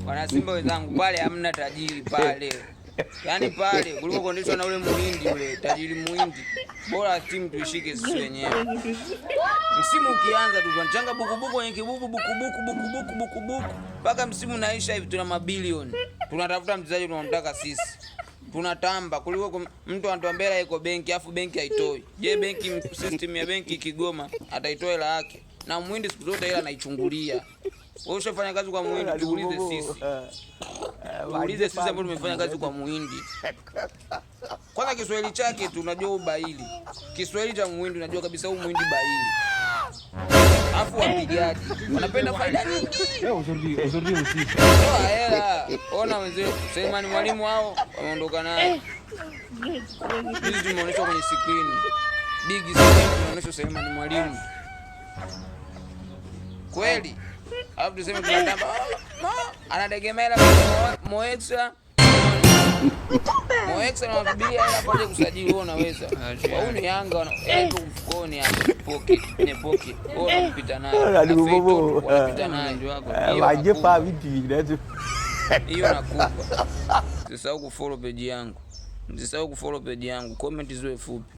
Wana Simba wenzangu, pale hamna tajiri pale. Yaani pale kuliko kuendeshwa na ule muhindi ule tajiri muhindi. Bora timu tuishike sisi wenyewe. Msimu ukianza tu tunachanga bukubuku kwenye kibubu bukubuku mpaka msimu unaisha hivi tuna mabilioni. Tunatafuta mchezaji tunamtaka sisi. Tunatamba kuliko mtu anatuambia iko benki afu benki haitoi. Je, benki system ya benki Kigoma ataitoa hela yake? Na muhindi siku zote hela anaichungulia. Wewe ushafanya kazi kwa muhindi, tuulize sisi. Uulize sisi ambao tumefanya kazi kwa muhindi. Kwanza Kiswahili chake tunajua ubaili. Kiswahili cha muhindi unajua kabisa huyu muhindi baili. Afu wapigaji wanapenda faida nyingi. Uzuri usisi. Toa hela. Ona wenzao Selemani Mwalimu hao wameondoka naye. Hizi tumeonyeshwa kwenye screen. Big screen tumeonyeshwa Selemani Mwalimu. Kweli? Alafu tuseme tunatamba. Anategemea Moexa na Biblia hela pamoja kusajili wewe unaweza. Wao ni Yanga wanaenda mfukoni hapo pocket ni pocket. Wewe unapita naye. Unapita naye ndio wako. Waje pa vipi ndio. Hiyo nakupa. Usisahau kufollow page yangu. Msisahau kufollow page yangu. Comment ziwe fupi.